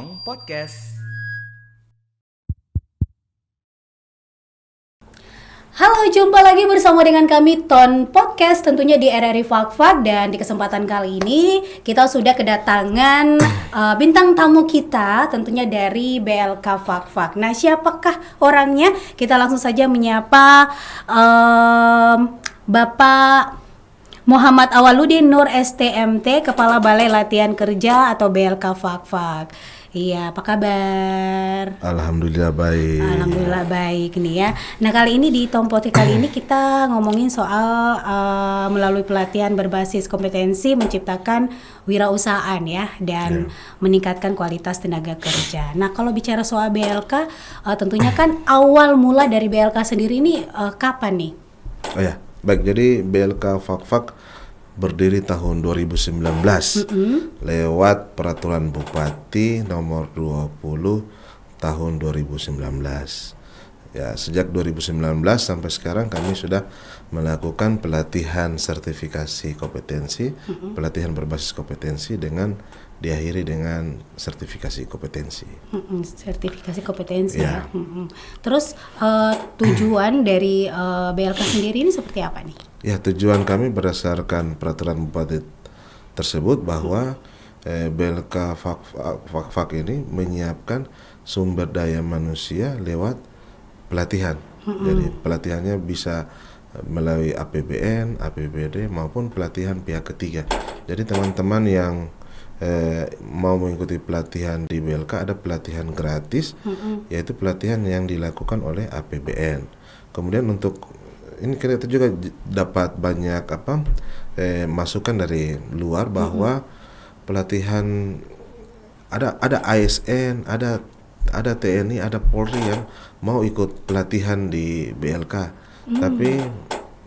Tong Podcast. Halo, jumpa lagi bersama dengan kami Ton Podcast, tentunya di RRI Fak-Fak. Dan di kesempatan kali ini kita sudah kedatangan bintang tamu kita, tentunya dari BLK Fak-Fak. Nah, siapakah orangnya? Kita langsung saja menyapa Bapak Muhammad Awaludin Nur STMT, Kepala Balai Latihan Kerja atau BLK Fak-Fak. Iya, apa kabar? Alhamdulillah baik. Alhamdulillah baik nih ya. Nah, kali ini di Tompoti kali ini kita ngomongin soal melalui pelatihan berbasis kompetensi menciptakan wirausahaan ya, dan meningkatkan kualitas tenaga kerja. Nah, kalau bicara soal BLK, tentunya kan awal mula dari BLK sendiri ini kapan nih? Oh ya, baik. Jadi BLK Fak-Fak berdiri tahun 2019 lewat Peraturan Bupati nomor 20 tahun 2019. Ya, sejak 2019 sampai sekarang kami sudah melakukan pelatihan sertifikasi kompetensi, pelatihan berbasis kompetensi dengan diakhiri dengan sertifikasi kompetensi. Sertifikasi kompetensi Ya. ya. Terus tujuan dari BLK sendiri ini seperti apa nih? Ya, tujuan kami berdasarkan peraturan bupati tersebut bahwa BLK Fak-Fak ini menyiapkan sumber daya manusia lewat pelatihan. Jadi pelatihannya bisa melalui APBN, APBD maupun pelatihan pihak ketiga. Jadi teman-teman yang mau mengikuti pelatihan di BLK ada pelatihan gratis, yaitu pelatihan yang dilakukan oleh APBN. Kemudian untuk ini kita juga dapat banyak masukan dari luar bahwa pelatihan ada ASN, ada TNI, ada Polri yang mau ikut pelatihan di BLK. Tapi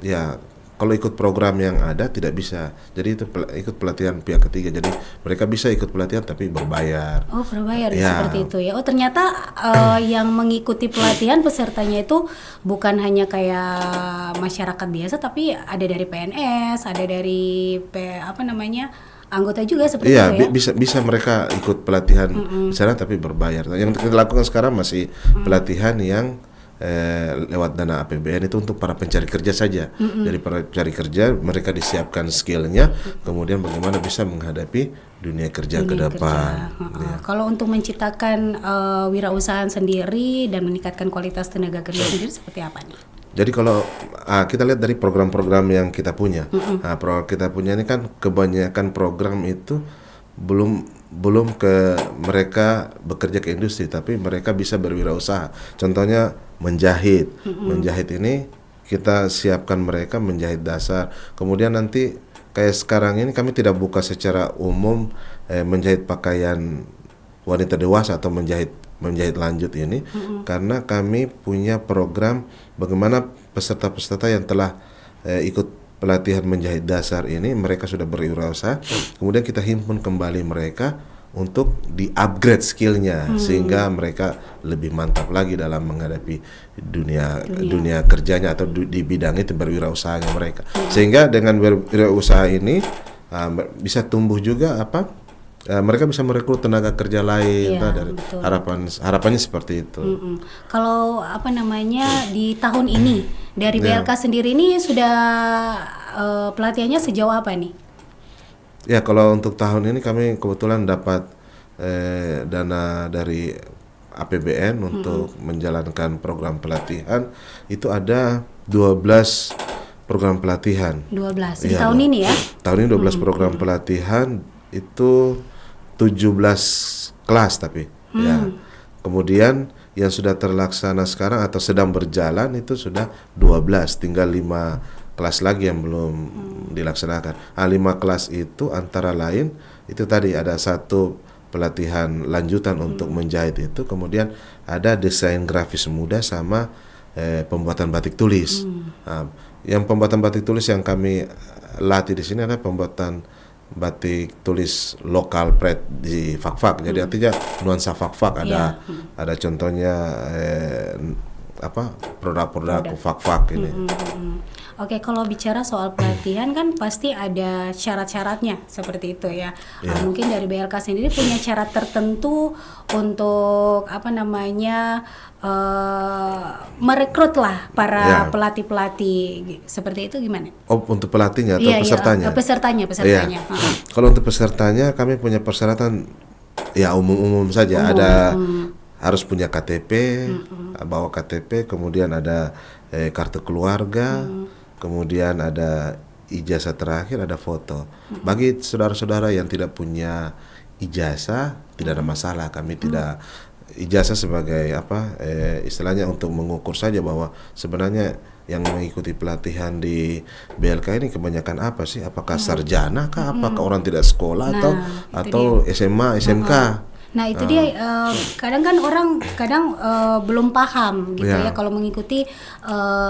ya kalau ikut program yang ada tidak bisa. Jadi itu ikut pelatihan pihak ketiga. Jadi mereka bisa ikut pelatihan tapi berbayar. Oh, berbayar Ya. seperti itu ya. Oh, ternyata yang mengikuti pelatihan pesertanya itu bukan hanya kayak masyarakat biasa, tapi ada dari PNS, ada dari anggota juga seperti Iya, itu ya. bisa mereka ikut pelatihan di sana tapi berbayar. Nah, yang kita lakukan sekarang masih pelatihan yang lewat dana APBN itu untuk para pencari kerja saja. Dari para pencari kerja mereka disiapkan skillnya, kemudian bagaimana bisa menghadapi dunia kerja ke depan. Ya. Kalau untuk menciptakan wirausahaan sendiri dan meningkatkan kualitas tenaga kerja sendiri seperti apa nih? Jadi kalau kita lihat dari program-program yang kita punya, program kita punya ini kan kebanyakan program itu belum ke mereka bekerja ke industri, tapi mereka bisa berwirausaha. Contohnya menjahit. Menjahit ini kita siapkan mereka menjahit dasar. Kemudian nanti kayak sekarang ini kami tidak buka secara umum menjahit pakaian wanita dewasa atau menjahit lanjut ini, karena kami punya program bagaimana peserta-peserta yang telah ikut pelatihan menjahit dasar ini mereka sudah berwirausaha, kemudian kita himpun kembali mereka untuk di-upgrade skillnya sehingga mereka lebih mantap lagi dalam menghadapi dunia kerjanya atau di bidang itu berwirausahanya mereka. Sehingga dengan berwirausaha ini bisa tumbuh juga mereka bisa merekrut tenaga kerja lain. Dari harapannya seperti itu. Kalau di tahun ini dari BLK sendiri ini sudah pelatihannya sejauh apa nih? Ya, kalau untuk tahun ini kami kebetulan dapat dana dari APBN untuk menjalankan program pelatihan. Itu ada 12 program pelatihan. 12 di tahun ini ya? Tahun ini 12 program pelatihan, itu 17 kelas tapi ya. Kemudian yang sudah terlaksana sekarang atau sedang berjalan itu sudah 12, tinggal 5 kelas lagi yang belum dilaksanakan. 5 kelas itu antara lain itu tadi ada satu pelatihan lanjutan untuk menjahit itu, kemudian ada desain grafis muda sama pembuatan batik tulis. Yang pembuatan batik tulis yang kami latih di sini adalah pembuatan batik tulis lokal pride di Fak-Fak. Jadi artinya nuansa Fak-Fak ada contohnya produk-produk Fak-Fak ini. Oke, kalau bicara soal pelatihan kan pasti ada syarat-syaratnya seperti itu ya. Mungkin dari BLK sendiri punya syarat tertentu untuk apa namanya merekrut lah para pelatih-pelatih seperti itu gimana? Oh, untuk pelatihnya atau pesertanya? Pesertanya. Kalau untuk pesertanya kami punya persyaratan ya umum-umum saja. Ada harus punya KTP, bawa KTP, kemudian ada kartu keluarga, kemudian ada ijazah terakhir, ada foto. Bagi saudara-saudara yang tidak punya ijazah, tidak ada masalah. Kami tidak ijazah sebagai istilahnya untuk mengukur saja bahwa sebenarnya yang mengikuti pelatihan di BLK ini kebanyakan apa sih? Apakah sarjana kah? Apakah orang tidak sekolah atau SMA, SMK? Nah itu dia kadang kan orang belum paham gitu ya kalau mengikuti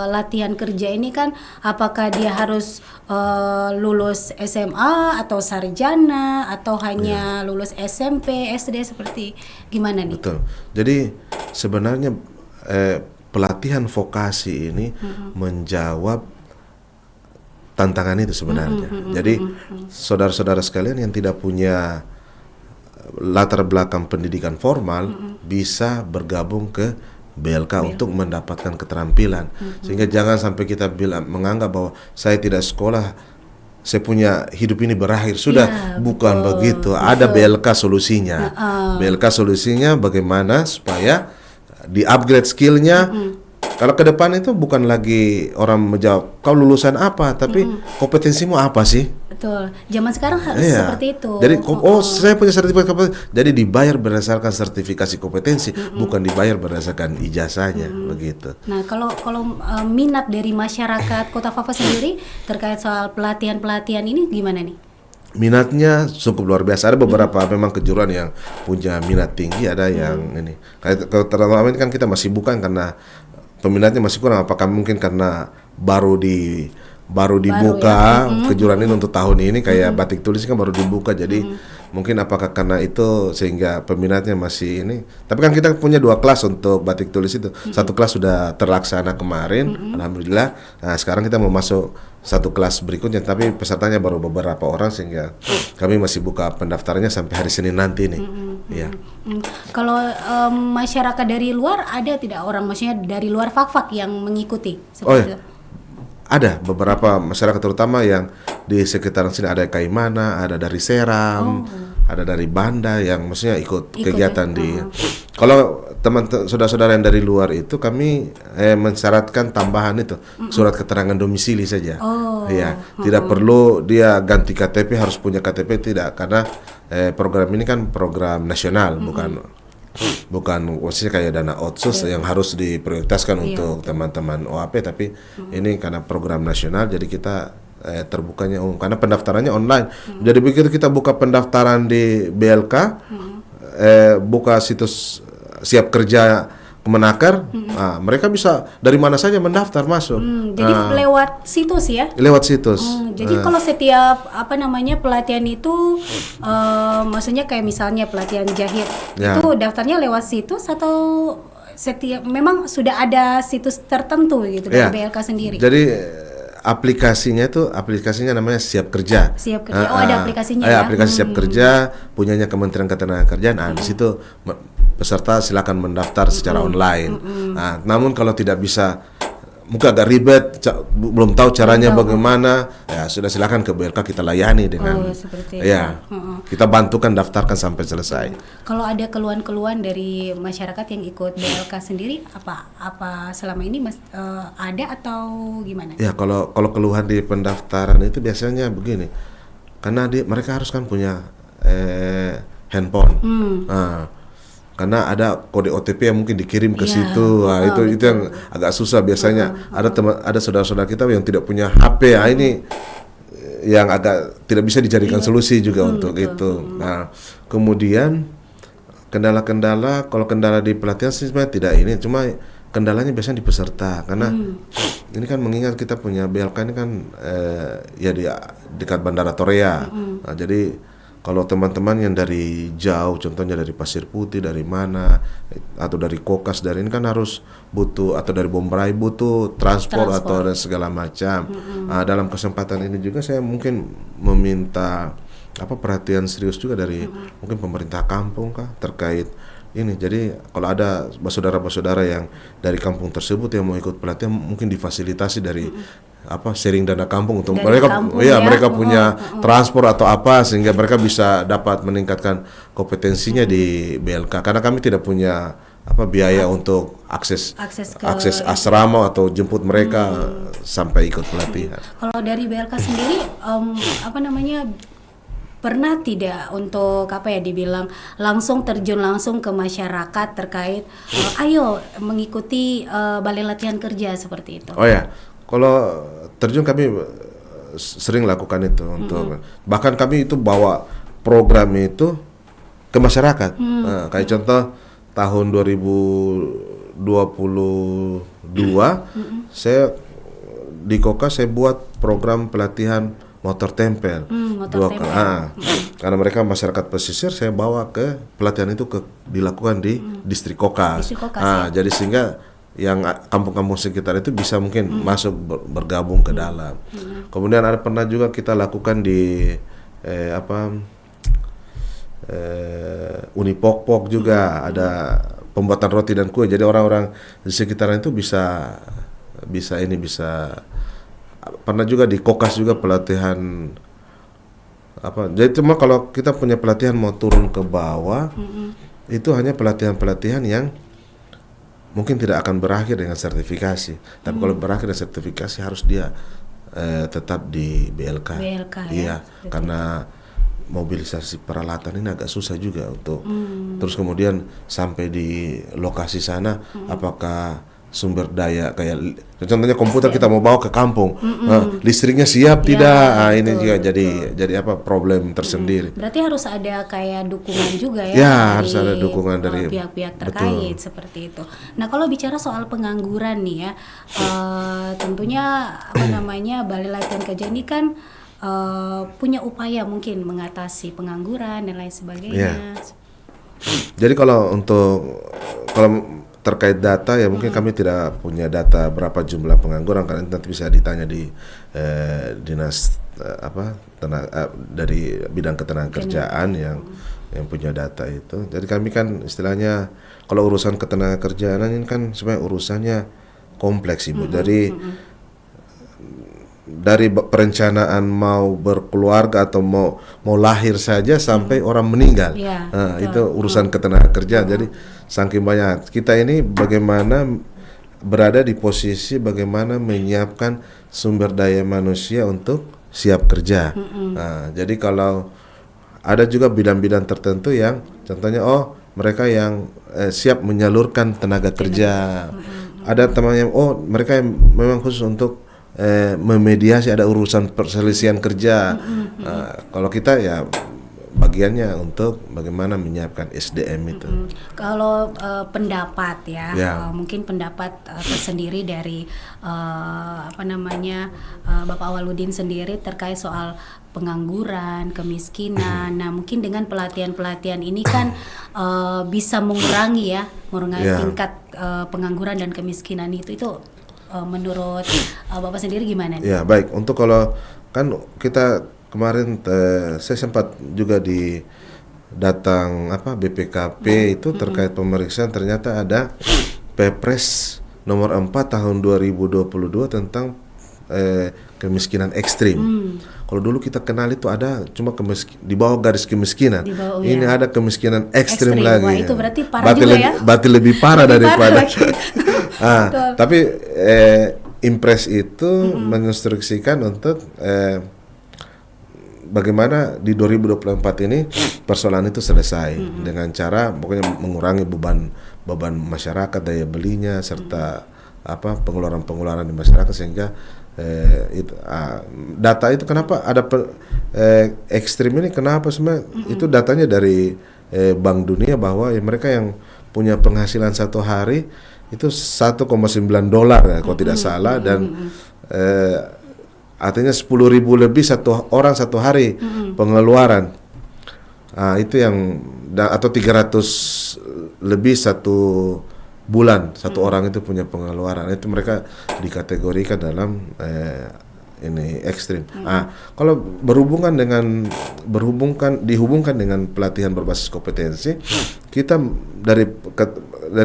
latihan kerja ini kan apakah dia harus lulus SMA atau sarjana atau hanya lulus SMP, SD seperti gimana nih? Betul. Jadi sebenarnya pelatihan vokasi ini menjawab tantangan itu sebenarnya. Jadi saudara-saudara sekalian yang tidak punya latar belakang pendidikan formal bisa bergabung ke BLK untuk mendapatkan keterampilan. Sehingga jangan sampai kita menganggap bahwa saya tidak sekolah, saya punya hidup ini berakhir. Sudah, bukan begitu. Ada BLK solusinya. BLK solusinya bagaimana supaya di-upgrade skillnya. Kalau ke depan itu bukan lagi orang menjawab kau lulusan apa, tapi kompetensimu apa sih? Betul. Zaman sekarang harus seperti itu. Jadi saya punya sertifikat kompetensi. Jadi dibayar berdasarkan sertifikasi kompetensi, bukan dibayar berdasarkan ijazahnya, begitu. Nah, kalau minat dari masyarakat Kota Fafa sendiri terkait soal pelatihan ini gimana nih? Minatnya cukup luar biasa. Ada beberapa memang kejuruan yang punya minat tinggi, ada yang ini. Kalau terutama ini kan kita masih bukan karena peminatnya masih kurang. Apakah mungkin karena baru dibuka kejuruan ini untuk tahun ini, kayak batik tulis kan baru dibuka, jadi mungkin apakah karena itu sehingga peminatnya masih ini. Tapi kan kita punya 2 kelas untuk batik tulis itu. Satu kelas sudah terlaksana kemarin, alhamdulillah. Nah, sekarang kita mau masuk satu kelas berikutnya, tapi pesertanya baru beberapa orang sehingga kami masih buka pendaftarannya sampai hari Senin nanti nih. Kalau masyarakat dari luar ada tidak orang, maksudnya dari luar Fak-Fak yang mengikuti seperti itu? Ada beberapa masyarakat terutama yang di sekitaran sini, ada Kaimana, ada dari Seram, ada dari Banda yang maksudnya ikut kegiatan di. Kalau saudara-saudara yang dari luar itu kami mensyaratkan tambahan itu surat keterangan domisili saja. Tidak perlu dia ganti KTP, harus punya KTP tidak, karena program ini kan program nasional, bukan maksudnya kayak dana otsus yang harus diprioritaskan untuk teman-teman OAP, tapi ini karena program nasional, jadi kita terbukanya umum karena pendaftarannya online. Jadi begitu kita buka pendaftaran di BLK, buka situs siap kerja Kemenaker, mereka bisa dari mana saja mendaftar masuk. Jadi lewat situs ya? Lewat situs. Jadi kalau setiap pelatihan itu, maksudnya kayak misalnya pelatihan jahit, itu daftarnya lewat situs atau setiap memang sudah ada situs tertentu gitu dari BLK sendiri? Jadi aplikasinya namanya Siap Kerja. Siap Kerja. Ada aplikasinya ya? Aplikasi Siap Kerja punyanya Kementerian Ketenagakerjaan. Di situ peserta silakan mendaftar secara online. Nah, namun kalau tidak bisa, mungkin agak ribet, belum tahu caranya bagaimana, ya sudah silakan ke BLK, kita layani dengan kita bantukan daftarkan sampai selesai. Kalau ada keluhan-keluhan dari masyarakat yang ikut BLK sendiri, apa selama ini ada atau gimana? Ya, kalau keluhan di pendaftaran itu biasanya begini, karena mereka harus kan punya handphone. Karena ada kode OTP yang mungkin dikirim ke situ. Nah, itu yang agak susah biasanya. Ada saudara-saudara kita yang tidak punya HP. Nah, ini yang agak tidak bisa dijadikan solusi juga untuk itu. Nah, kemudian kendala-kendala, kalau kendala di pelatihan sih sebenarnya tidak ini, cuma kendalanya biasanya di peserta, karena ini kan mengingat kita punya BLK ini kan ya di dekat Bandara Torea. Nah, jadi Kalau teman-teman yang dari jauh, contohnya dari Pasir Putih, dari mana, atau dari Kokas, dari ini kan harus butuh, atau dari Bombrai butuh transport atau dan segala macam. Dalam kesempatan ini juga saya mungkin meminta perhatian serius juga dari mungkin pemerintah kampung kah terkait ini. Jadi kalau ada saudara-saudara yang dari kampung tersebut yang mau ikut pelatihan, mungkin difasilitasi dari sharing dana kampung untuk dari mereka kampung, mereka punya transport atau apa sehingga mereka bisa dapat meningkatkan kompetensinya di BLK, karena kami tidak punya biaya untuk akses asrama atau jemput mereka sampai ikut pelatihan. Kalau dari BLK sendiri pernah tidak untuk dibilang langsung terjun langsung ke masyarakat terkait ayo mengikuti balai latihan kerja seperti itu? Oh ya, kalau terjun kami sering lakukan itu untuk bahkan kami itu bawa program itu ke masyarakat. Kayak contoh tahun 2022 saya di Koka saya buat program pelatihan motor tempel. Karena mereka masyarakat pesisir, saya bawa ke pelatihan itu dilakukan di distrik Kokas. Jadi sehingga yang kampung-kampung sekitar itu bisa mungkin masuk bergabung ke dalam. Kemudian ada pernah juga kita lakukan di Unipokpok juga ada pembuatan roti dan kue. Jadi orang-orang di sekitaran itu bisa pernah juga di Kokas juga pelatihan Jadi cuma kalau kita punya pelatihan mau turun ke bawah itu hanya pelatihan-pelatihan yang mungkin tidak akan berakhir dengan sertifikasi. Tapi kalau berakhir dengan sertifikasi harus dia tetap di BLK. Iya, karena mobilisasi peralatan ini agak susah juga untuk terus kemudian sampai di lokasi sana apakah sumber daya kayak contohnya komputer kita mau bawa ke kampung, listriknya siap tidak? Ini juga jadi problem tersendiri. Berarti harus ada kayak dukungan juga harus ada dukungan dari pihak-pihak terkait seperti itu. Nah, kalau bicara soal pengangguran nih ya, tentunya Balai Latihan Kerja ini kan punya upaya mungkin mengatasi pengangguran dan lain sebagainya. Jadi kalau terkait data ya mungkin kami tidak punya data berapa jumlah pengangguran, karena nanti bisa ditanya di dinas dari bidang ketenagakerjaan yang punya data itu. Jadi kami kan istilahnya kalau urusan ketenagakerjaan ini kan sebenarnya urusannya kompleks Ibu. Dari perencanaan mau berkeluarga atau mau lahir saja sampai orang meninggal, itu urusan ketenagakerjaan. Jadi saking banyak kita ini bagaimana berada di posisi bagaimana menyiapkan sumber daya manusia untuk siap kerja. Jadi kalau ada juga bidang-bidang tertentu yang contohnya mereka yang siap menyalurkan tenaga kerja. Ada teman yang mereka yang memang khusus untuk memediasi, ada urusan perselisihan kerja. Kalau kita ya bagiannya untuk bagaimana menyiapkan SDM itu. Kalau pendapat mungkin pendapat tersendiri dari Bapak Awaludin sendiri terkait soal pengangguran, kemiskinan. Nah, mungkin dengan pelatihan-pelatihan ini kan bisa mengurangi tingkat pengangguran dan kemiskinan itu menurut Bapak sendiri gimana nih? Ya, baik. Untuk kalau kan kita kemarin saya sempat juga datang BPKP itu terkait pemeriksaan, ternyata ada Perpres nomor 4 tahun 2022 tentang kemiskinan ekstrim. Kalau dulu kita kenal itu ada cuma di bawah garis kemiskinan. Ini ada kemiskinan ekstrim lagi. Wah, itu berarti parah juga berarti lebih parah daripada. Tapi Impres itu menginstruksikan untuk bagaimana di 2024 ini persoalan itu selesai dengan cara pokoknya mengurangi beban masyarakat, daya belinya serta pengeluaran di masyarakat, sehingga data itu kenapa ada ekstrim ini, kenapa sebenarnya itu datanya dari Bank Dunia bahwa mereka yang punya penghasilan satu hari itu $1,9 kalau tidak salah, dan artinya 10.000 lebih satu orang satu hari pengeluaran. Itu yang atau 300 lebih satu bulan satu orang itu punya pengeluaran, itu mereka dikategorikan dalam ini ekstrim. Kalau dihubungkan dengan pelatihan berbasis kompetensi, kita dari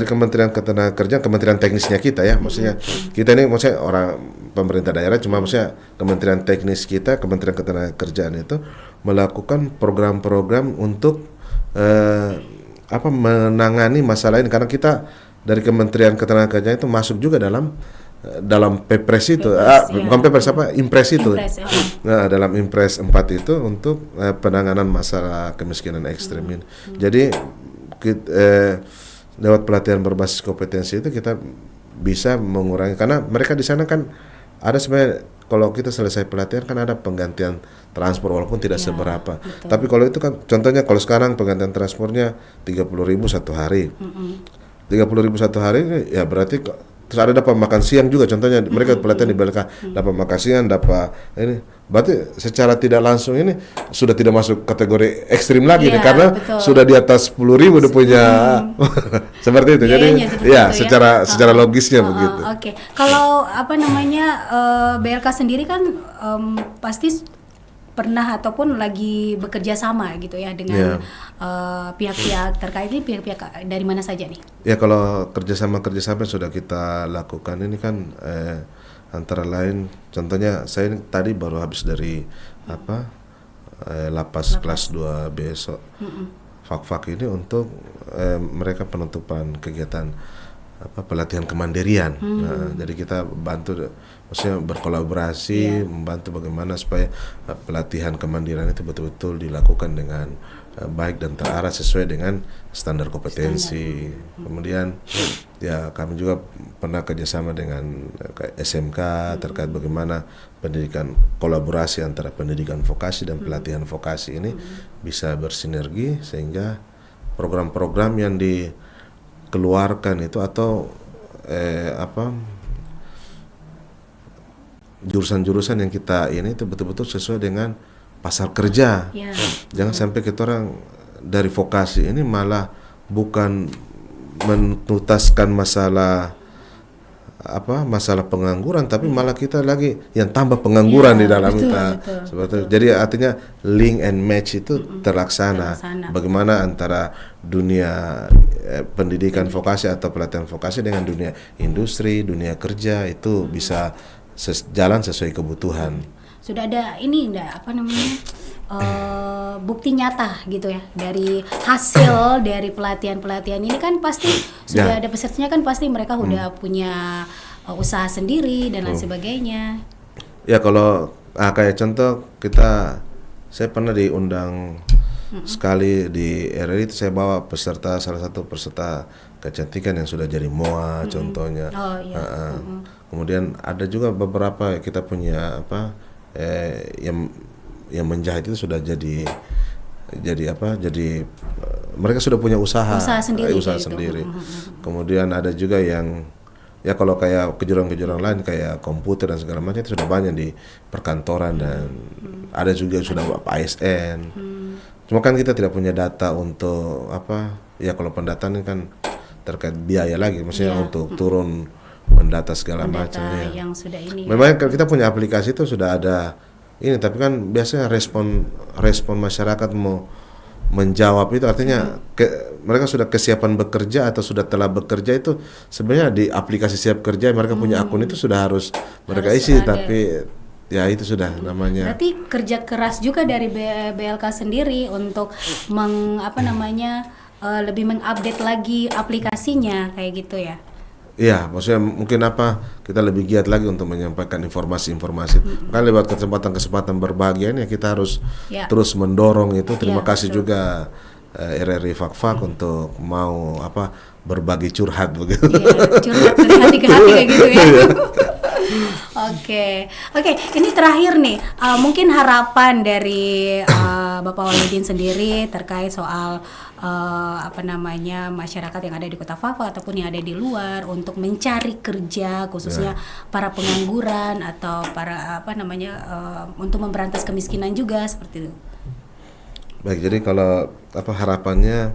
Kementerian Ketenagakerjaan, Kementerian teknisnya kita ya, maksudnya kita ini maksudnya orang pemerintah daerah, cuma maksudnya Kementerian teknis kita, Kementerian Ketenagakerjaan itu melakukan program-program untuk menangani masalah ini, karena kita dari Kementerian Ketenagakerjaan itu masuk juga dalam Pepres itu, bukan Pepres Impres itu. Nah, dalam Impres 4 itu untuk penanganan masalah kemiskinan ekstrem ini. Jadi lewat pelatihan berbasis kompetensi itu kita bisa mengurangi, karena mereka di sana kan ada sebenarnya, kalau kita selesai pelatihan kan ada penggantian transport walaupun tidak seberapa. Betul. Tapi kalau itu kan contohnya kalau sekarang penggantian transportnya 30.000 satu hari. 30.000 satu hari ya berarti terus ada dapat makan siang juga, contohnya mereka pelatihan di BLK dapat makan siang, dapat ini, berarti secara tidak langsung ini sudah tidak masuk kategori ekstrim lagi nih, karena sudah di atas 10.000 udah punya seperti itu. Jadi secara logisnya begitu. Oke. Kalau BLK sendiri kan pasti pernah ataupun lagi bekerja sama gitu ya dengan pihak-pihak terkait. Ini pihak-pihak dari mana saja nih? Ya, kalau kerjasama sudah kita lakukan ini kan antara lain, contohnya saya ini tadi baru habis dari lapas kelas 2 besok, FAK ini untuk mereka penutupan kegiatan pelatihan kemandirian. Jadi kita bantu, maksudnya berkolaborasi, membantu bagaimana supaya pelatihan kemandirian itu betul-betul dilakukan dengan baik dan terarah sesuai dengan standar kompetensi. Kemudian ya kami juga pernah kerjasama dengan SMK terkait bagaimana pendidikan, kolaborasi antara pendidikan vokasi dan pelatihan vokasi ini bisa bersinergi, sehingga program-program yang dikeluarkan itu atau jurusan-jurusan yang kita ini itu betul-betul sesuai dengan pasar kerja. Jangan sampai kita orang dari vokasi ini malah bukan menuntaskan masalah pengangguran, tapi malah kita lagi yang tambah pengangguran di dalam kita. Betul. Jadi artinya link and match itu terlaksana. Bagaimana antara dunia pendidikan vokasi atau pelatihan vokasi dengan dunia industri, dunia kerja itu bisa jalan sesuai kebutuhan. Sudah ada ini bukti nyata gitu ya dari hasil dari pelatihan ini kan pasti sudah ada pesertanya, kan pasti mereka udah punya usaha sendiri dan lain sebagainya. Ya, kalau kayak contoh saya pernah diundang sekali di RRI itu, saya bawa salah satu peserta kecantikan yang sudah jadi MOA contohnya. Kemudian ada juga beberapa kita punya yang menjahit itu sudah jadi mereka sudah punya usaha sendiri. Kemudian ada juga yang ya kalau kayak kejuaraan lain kayak komputer dan segala macam itu sudah banyak di perkantoran, dan ada juga sudah ASN. Cuma kan kita tidak punya data untuk kalau pendataan ini kan terkait biaya lagi, maksudnya untuk turun mendata segala macam ya. Yang sudah ini. Memang kita punya aplikasi itu sudah ada ini, tapi kan biasanya respon masyarakat mau menjawab itu artinya mereka sudah kesiapan bekerja atau sudah telah bekerja itu sebenarnya di aplikasi siap kerja mereka punya akun itu sudah harus mereka isi ada. Tapi ya itu sudah namanya. Berarti kerja keras juga dari BLK sendiri untuk lebih mengupdate lagi aplikasinya kayak gitu ya. Iya, maksudnya mungkin kita lebih giat lagi untuk menyampaikan informasi-informasi. Kan lewat kesempatan berbahagia ini kita harus terus mendorong itu. Terima kasih juga RRI FAK untuk mau berbagi curhat begitu. Iya, curhat dari hati ke hati kayak gitu ya. Oke, ini terakhir nih, mungkin harapan dari Bapak Walidin sendiri terkait soal masyarakat yang ada di Kota Fafak ataupun yang ada di luar untuk mencari kerja, khususnya para pengangguran atau para untuk memberantas kemiskinan juga seperti itu. Baik, jadi kalau harapannya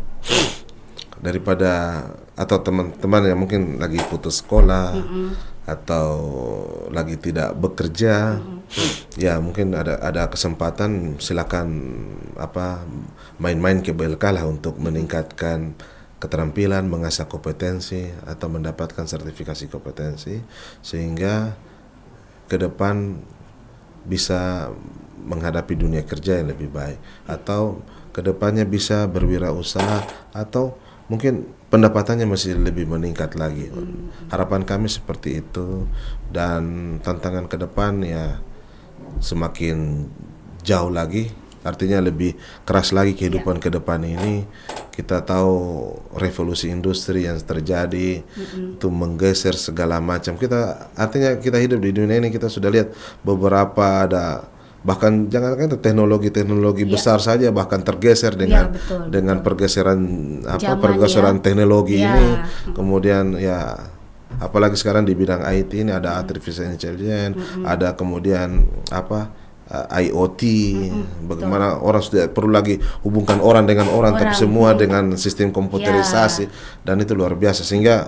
daripada atau teman-teman yang mungkin lagi putus sekolah atau lagi tidak bekerja, ya mungkin ada kesempatan, silakan main-main ke BLK lah untuk meningkatkan keterampilan, mengasah kompetensi atau mendapatkan sertifikasi kompetensi sehingga ke depan bisa menghadapi dunia kerja yang lebih baik atau kedepannya bisa berwirausaha atau mungkin pendapatannya masih lebih meningkat lagi. Harapan kami seperti itu dan tantangan ke depan ya semakin jauh lagi, artinya lebih keras lagi kehidupan ke depan ini. Kita tahu revolusi industri yang terjadi itu menggeser segala macam. Artinya kita hidup di dunia ini, kita sudah lihat beberapa ada bahkan jangankan teknologi besar saja bahkan tergeser dengan pergeseran pergeseran teknologi ini. Kemudian ya apalagi sekarang di bidang IT ini ada artificial intelligence, ada kemudian IoT, bagaimana orang sudah perlu lagi hubungkan orang dengan orang tapi semua dengan sistem komputerisasi dan itu luar biasa sehingga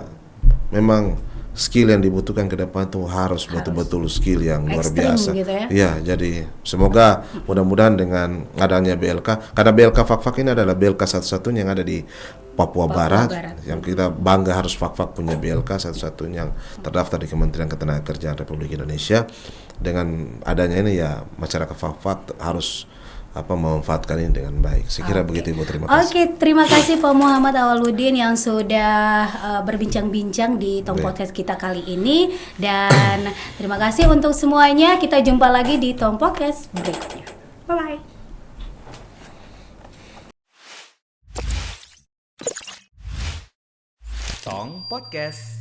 memang skill yang dibutuhkan ke depan tuh harus betul-betul skill yang luar biasa. Gitu ya? Ya, jadi semoga mudah-mudahan dengan adanya BLK, karena BLK Fak-Fak ini adalah BLK satu-satunya yang ada di Papua Barat, yang kita bangga harus Fak-Fak punya BLK satu-satunya yang terdaftar di Kementerian Ketenagakerjaan Republik Indonesia. Dengan adanya ini ya masyarakat Fak-Fak harus memanfaatkan ini dengan baik. Saya kira begitu Ibu, terima kasih. Oke, terima kasih Pak Muhammad Awaludin yang sudah berbincang-bincang di Tom Podcast kita kali ini. Dan terima kasih untuk semuanya. Kita jumpa lagi di Tom Podcast berikutnya. Bye-bye. Tong Podcast.